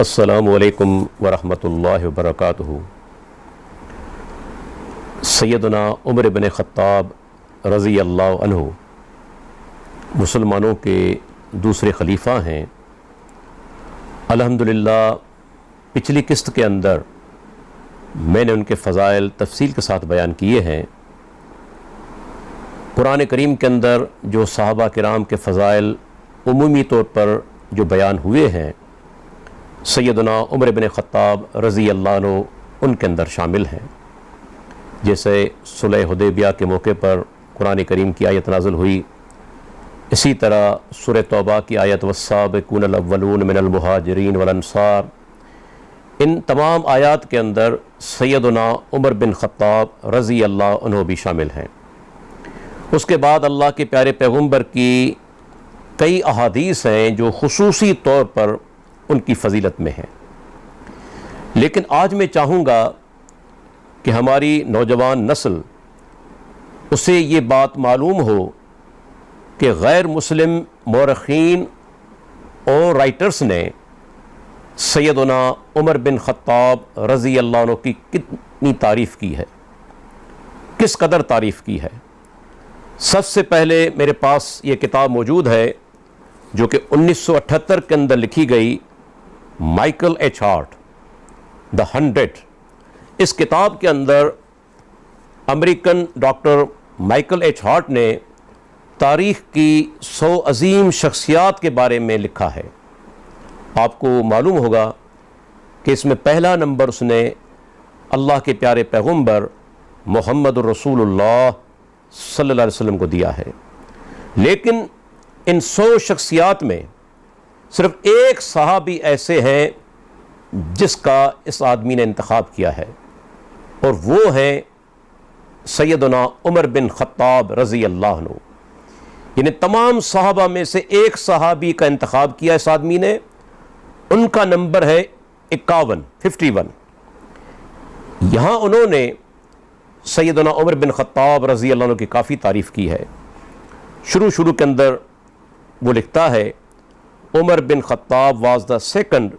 अस्सलामु अलैकुम वरहमतुल्लाहि वबरकातुहू। सैदना उमर बिन ख़त्ताब रज़ी अल्लाह अन्हु मुसलमानों के दूसरे खलीफा हैं। अल्हम्दुलिल्लाह पिछली किस्त के अंदर मैंने उनके फ़ज़ाइल तफसील के साथ बयान किए हैं। कुरान करीम के अंदर जो सहाबा किराम के फ़ज़ाइल उमूमी तौर पर जो बयान हुए हैं, सैदना उमर बिन ख़त्ताब रज़ी अल्लाह अन्हु उनके अंदर शामिल हैं। जैसे सुलह हुदैबिया के मौके पर कुरान करीम की आयत नाज़िल हुई, इसी तरह सूरह तौबा की आयत वस्साबिकूनल अव्वलून मिनल मुहाजिरीन वल अंसार, इन तमाम आयात के अंदर सैदना उमर बिन ख़त्ताब रज़ी अल्लाह अन्हु भी शामिल हैं। उसके बाद अल्लाह के प्यारे पैगम्बर की कई अहादीस हैं जो खुसूसी तौर पर उनकी फ़जीलत में है। लेकिन आज मैं चाहूँगा कि हमारी नौजवान नस्ल उसे ये बात मालूम हो कि गैर मुस्लिम मौरखीन और राइटर्स ने सैयदना उमर बिन ख़त्ताब रज़ी अल्लाह अन्हु की कितनी तारीफ़ की है, किस कदर तारीफ़ की है। सबसे पहले मेरे पास ये किताब मौजूद है जो कि 1978 के अंदर लिखी गई, माइकल एच हार्ट द 100। इस किताब के अंदर American doctor Michael H heart ने तारीख़ की 100 अजीम शख्सियात के बारे में लिखा है। आपको मालूम होगा कि इसमें पहला नंबर उसने अल्लाह के प्यारे पैगम्बर मोहम्मद रसूलुल्लाह सल्लल्लाहु अलैहि वसल्लम को दिया है। लेकिन इन 100 शख्सियात में सिर्फ एक सहाबी ऐसे हैं जिसका इस आदमी ने इंतखाब किया है, और वो है सैयदना उमर बिन ख़त्ताब रज़ी अल्लाह अन्हु। यानी तमाम सहाबा में से एक सहाबी का इंतखाब किया इस आदमी ने। उनका नंबर है 51। यहाँ उन्होंने सैयदना उमर बिन ख़त्ताब रज़ी अल्लाह अन्हु की काफ़ी तारीफ़ की है। शुरू के अंदर वो लिखता है, Umar bin Khattab was the second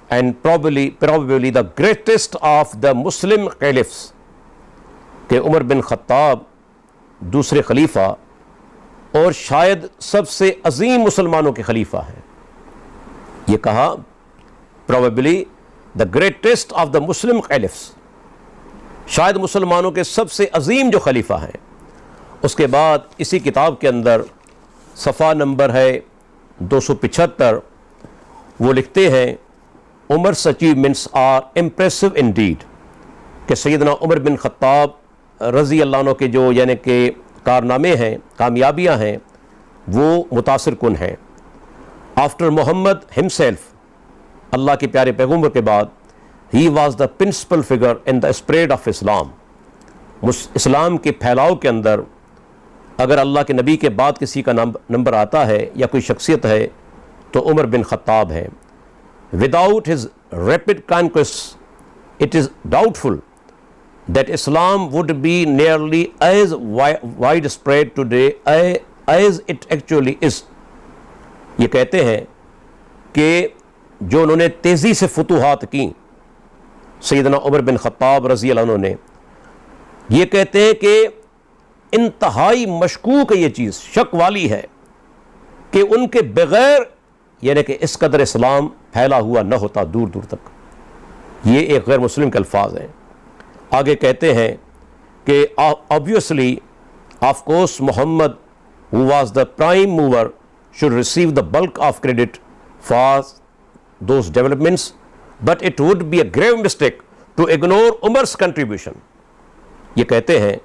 and probably the greatest of the Muslim caliphs, कि उमर बिन ख़त्ताब दूसरे खलीफा और शायद सबसे अजीम मुसलमानों के खलीफा हैं। ये कहा probably the greatest of the Muslim caliphs, शायद मुसलमानों के सबसे अजीम जो खलीफा हैं। उसके बाद इसी किताब के अंदर सफ़ा नंबर है 275, वो लिखते हैं, उमर्स अचीवमेंट्स आर इम्प्रेसिव इंडीड, कि सैयदना उमर बिन ख़त्ताब रज़ी अल्लाह अन्हु के जो यानी कि कारनामे हैं, कामयाबियाँ हैं, वो मुतासिर कुन हैं। आफ्टर मोहम्मद हिमसेल्फ, अल्लाह के प्यारे पैगम्बर के बाद, he was the principal figure in the spread of Islam. इस्लाम के फैलाव के अंदर अगर अल्लाह के नबी के बाद किसी का नंबर आता है या कोई शख्सियत है तो उमर बिन ख़त्ताब है। Without his rapid conquest it is doubtful that Islam would be nearly as wide spread today as it actually is. ये कहते हैं कि जो उन्होंने तेज़ी से फतूहात की सैयदना उमर बिन ख़त्ताब रज़ी अल्लाह अन्हु ने, ये कहते हैं कि इंतहाई मशकूक ये चीज़, शक वाली है कि उनके बग़ैर यानी कि इस कदर इस्लाम फैला हुआ न होता दूर दूर तक। ये एक गैर मुस्लिम के अल्फाज हैं। आगे कहते हैं कि obviously of course Mohammed who was the prime mover should receive the bulk of credit for those developments, but it would be a grave mistake to ignore Umar's contribution. ये कहते हैं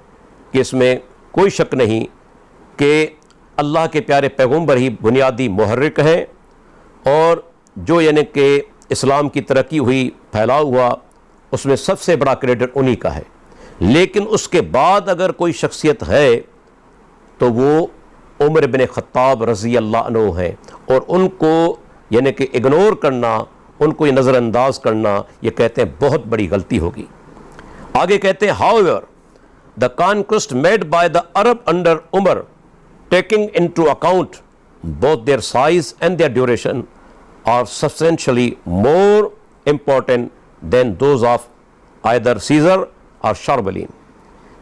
कि इसमें कोई शक नहीं कि अल्लाह के प्यारे पैगम्बर ही बुनियादी मुहर्रिक हैं, और जो यानी कि इस्लाम की तरक्की हुई, फैलाव हुआ, उसमें सबसे बड़ा क्रेडिट उन्हीं का है। लेकिन उसके बाद अगर कोई शख्सियत है तो वो उमर बिन ख़त्ताब रज़ी अल्लाह अन्हु है, और उनको यानी कि इग्नोर करना, उनको ये नज़रअंदाज करना, ये कहते हैं बहुत बड़ी गलती होगी। आगे कहते हैं, however the conquest made by the Arab under Umar, taking into account both their size and their duration, are substantially more important than those of either Caesar or Charlemagne.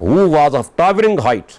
who was of towering height،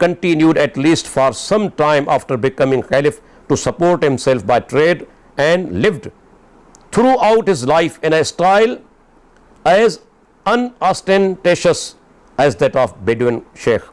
continued at least for some time after becoming caliph to support himself by trade and lived throughout his life in a style as unostentatious as that of Bedouin sheikh.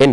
In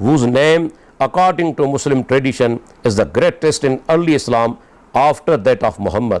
whose name according to Muslim tradition is the greatest in early Islam after that of Muhammad.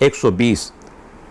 120.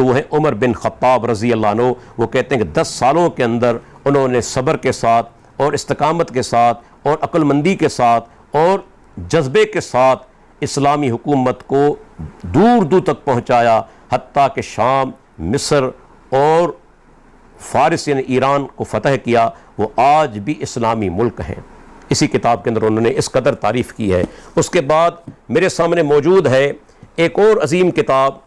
तो वो है Umar bin Khattab रज़ी अल्लाह अन्हु। वो कहते हैं कि 10 सालों के अंदर उन्होंने सब्र के साथ और इस्तकामत के साथ और अक्लमंदी के साथ और जज्बे के साथ इस्लामी हुकूमत को दूर दूर तक पहुँचाया, हत्ता कि शाम, मिस्र और फ़ारिस यानी ईरान को फ़तह किया। वो आज भी इस्लामी मुल्क हैं। इसी किताब के अंदर उन्होंने इस कदर तारीफ़ की है। उसके बाद मेरे सामने मौजूद है एक और अजीम किताब।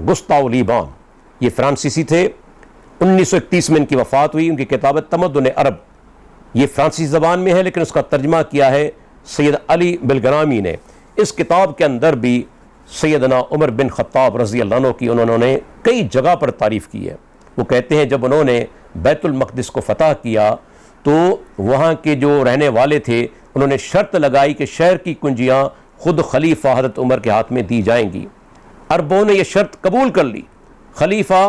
गुस्ताव लीबान। ये फ्रांसीसी थे, 1931 में इनकी वफ़ात हुई। उनकी किताब है तमद्दुन अरब। ये फ्रांसीसी ज़बान में है लेकिन उसका तर्जमा किया है सैयद अली बिलगरामी ने। इस किताब के अंदर भी सैयदना उमर बिन खत्ताब रज़ी अल्लाह अन्हु की उन्होंने कई जगह पर तारीफ़ की है। वो कहते हैं जब उन्होंने बैतुल मक़दिस को फ़तह किया तो वहाँ के जो रहने वाले थे उन्होंने शर्त लगाई कि शहर की कुंजियाँ खुद खलीफा हज़रत उमर के हाथ में दी जाएंगी। अरबों ने यह शर्त कबूल कर ली। खलीफा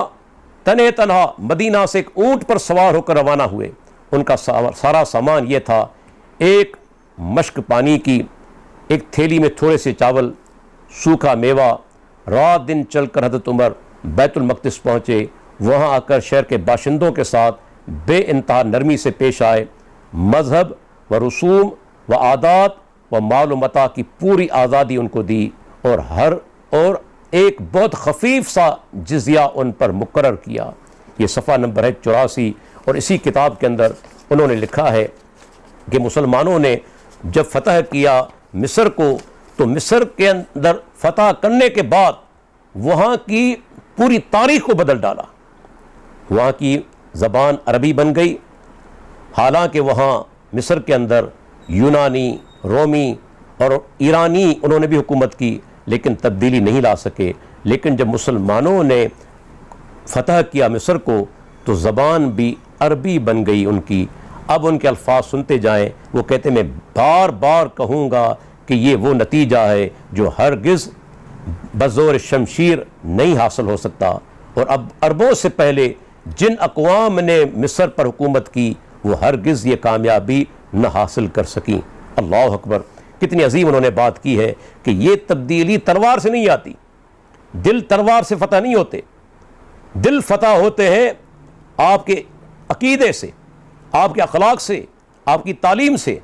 तने तनहा मदीना से एक ऊँट पर सवार होकर रवाना हुए। उनका सारा सामान ये था, एक मश्क पानी की, एक थैली में थोड़े से चावल, सूखा मेवा। रात दिन चलकर हज़रत उमर बैतुल मक़दिस पहुँचे। वहाँ आकर शहर के बाशिंदों के साथ बेइंतहा नरमी से पेश आए। मज़हब व रसूम व आदात व माल व मता की पूरी आज़ादी उनको दी और एक बहुत खफीफ सा जिज़िया उन पर मुकर्रर किया। ये सफ़ा नंबर है 84। और इसी किताब के अंदर उन्होंने लिखा है कि मुसलमानों ने जब फ़तह किया मिस्र को, तो मिस्र के अंदर फ़तह करने के बाद वहाँ की पूरी तारीख़ को बदल डाला। वहाँ की ज़बान अरबी बन गई। हालांकि वहाँ मिस्र के अंदर यूनानी, रोमी और ईरानी उन्होंने भी हुकूमत की, लेकिन तब्दीली नहीं ला सके। लेकिन जब मुसलमानों ने फ़तह किया मिस्र को तो ज़बान भी अरबी बन गई उनकी। अब उनके अल्फाज सुनते जाएं। वो कहते मैं बार बार कहूँगा कि ये वो नतीजा है जो हरगिज़ बज़ोर शमशीर नहीं हासिल हो सकता। और अब अरबों से पहले जिन अक़वाम ने मिस्र पर हुकूमत की वो हरगिज़ ये कामयाबी न हासिल कर सकी। अल्लाह अकबर, कितनी अजीम उन्होंने बात की है कि ये तब्दीली तलवार से नहीं आती। दिल तलवार से फ़तह नहीं होते, दिल फ़तह होते हैं आपके अकीदे से, आपके अखलाक से, आपकी तालीम से।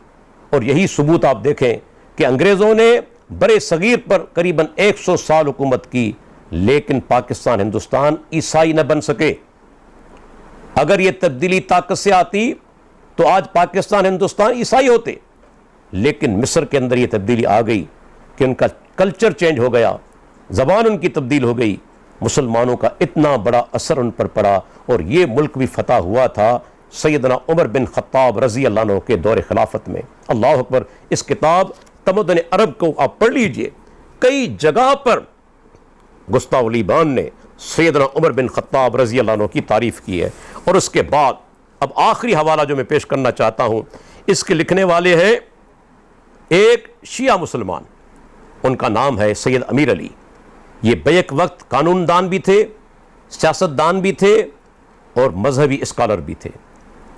और यही सबूत आप देखें कि अंग्रेज़ों ने बड़े सगीर पर करीबन 100 साल हुकूमत की, लेकिन पाकिस्तान हिंदुस्तान ईसाई न बन सके। अगर ये तब्दीली ताकत से आती तो आज पाकिस्तान हिंदुस्तान ईसाई होते। लेकिन मिस्र के अंदर ये तब्दीली आ गई कि उनका कल्चर चेंज हो गया, ज़बान उनकी तब्दील हो गई। मुसलमानों का इतना बड़ा असर उन पर पड़ा और ये मुल्क भी फतह हुआ था सैयदना उमर बिन खत्ताब रज़ी अल्लाह अन्हु के दौर खिलाफत में। अल्लाह अकबर। इस किताब तमद्दुन अरब को आप पढ़ लीजिए। कई जगह पर गुस्ताव लीबान ने सैयदना उमर बिन खत्ताब रज़ी अल्लाह अन्हु की तारीफ़ की है। और उसके बाद अब आखिरी हवाला जो मैं पेश करना चाहता हूँ, इसके लिखने वाले हैं एक शिया मुसलमान, उनका नाम है सैयद अमीर अली। ये बैक वक्त कानूनदान भी थे, सियासतदान भी थे और मजहबी स्कॉलर भी थे।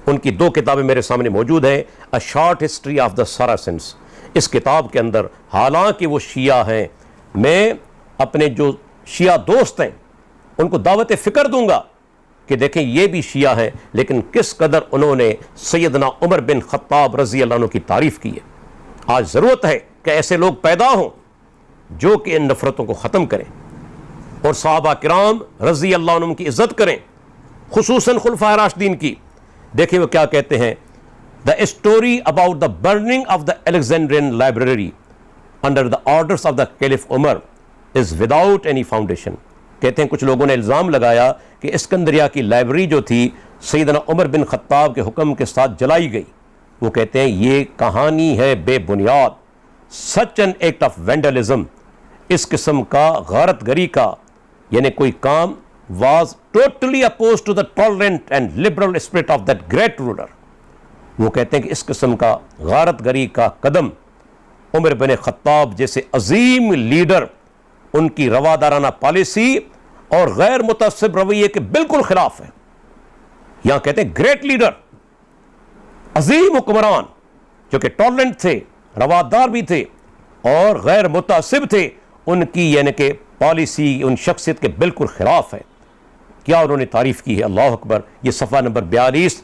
उनकी 2 किताबें मेरे सामने मौजूद हैं, a short history of the Saracens. इस किताब के अंदर हालांकि वो शिया हैं, मैं अपने जो शिया दोस्त हैं उनको दावत फ़िक्र दूंगा कि देखें ये भी शिया है, लेकिन किस कदर उन्होंने सैयदना उमर बिन खत्ताब रज़ी अल्लाह अन्हु की तारीफ़ की है। आज ज़रूरत है कि ऐसे लोग पैदा हों जो कि इन नफ़रतों को ख़त्म करें और सहाबा किराम रज़ी अल्लाह अन्हुम की इज़्ज़त करें, खुसूसन खुलफ़ाए राशिदीन की। देखिए वो क्या कहते हैं, the story about the burning of the Alexandrian library under the orders of the caliph Umar is without any foundation. कहते हैं कुछ लोगों ने इल्ज़ाम लगाया कि इस्कंदरिया की लाइब्रेरी जो थी सैयदना उमर बिन खत्ताब के हुक्म के साथ जलाई गई। वो कहते हैं ये कहानी है बेबुनियाद, such an act of vandalism. इस किस्म का गारतगरी का यानी कोई काम was totally opposed to the tolerant and liberal spirit of that great ruler। वो कहते हैं कि इस किस्म का गारतगरी का कदम उमर बिन खत्ताब जैसे अजीम लीडर, उनकी रवादाराना पॉलिसी और गैर मुतअस्सिब रवैये के बिल्कुल खिलाफ है। यहां कहते हैं ग्रेट लीडर, अजीम हुक्मरान जो कि टॉलरेंट थे, रवादार भी थे और गैर मुतअस्सिब थे, उनकी यानी कि पॉलिसी उन शख्सियत के बिल्कुल ख़िलाफ़ है। क्या उन्होंने तारीफ़ की है, अल्लाह अकबर। ये सफ़ा number 42,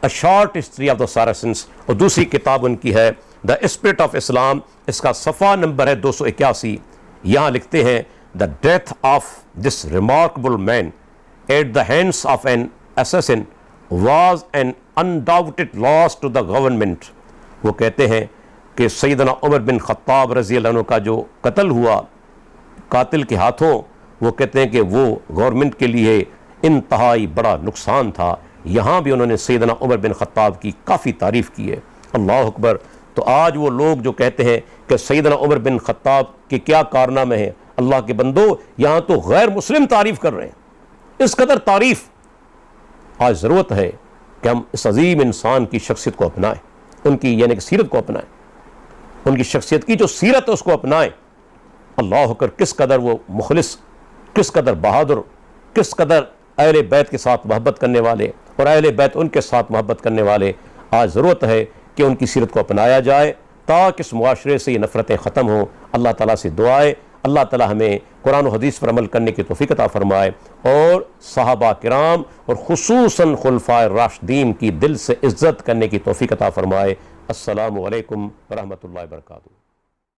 a short history of the Saracens, और दूसरी किताब उनकी है द स्पिरिट ऑफ इस्लाम, इसका सफ़ा नंबर है 281। यहाँ लिखते हैं the death of this remarkable man at the hands of an assassin was an undoubted loss to the government. वो कहते हैं कि सैयदना उमर बिन खत्ताब रज़ी अल्लाह अन्हु का जो कत्ल हुआ कातिल के हाथों, वो कहते हैं कि वो गवर्नमेंट के लिए इंतहाई बड़ा नुकसान था। यहाँ भी उन्होंने सैयदना उमर बिन खत्ताब की काफ़ी तारीफ़ की है, अल्लाह अकबर। तो आज वो लोग जो कहते हैं कि सैयदना उमर बिन खत्ताब के क्या कारनामे हैं, अल्लाह के बंदो, यहाँ तो गैर मुस्लिम तारीफ़ कर रहे हैं। इस कदर तारीफ़ आज ज़रूरत है कि हम इस अजीम इंसान की शख्सियत को अपनाएं, उनकी यानी कि सीरत को अपनाएं, उनकी शख्सियत की जो सीरत है उसको अपनाएं। अल्लाह अकबर, किस कदर वो मुखलिस, किस कदर बहादुर, किस कदर अहले बैत के साथ मोहब्बत करने वाले और अहले बैत उनके साथ मोहब्बत करने वाले। आज ज़रूरत है कि उनकी सीरत को अपनाया जाए ताकि इस मुआशरे से ये नफ़रतें ख़त्म हों। अल्लाह ताला से दुआ है अल्लाह ताला हमें कुरान और हदीस पर अमल करने की तौफीक अता फरमाए और सहाबा किराम और खुसूसन खुलफाए राशिदीन की दिल से इज़्ज़त करने की तौफीक अता फरमाए। अस्सलामु अलैकुम व रहमतुल्लाहि व बरकातुहू।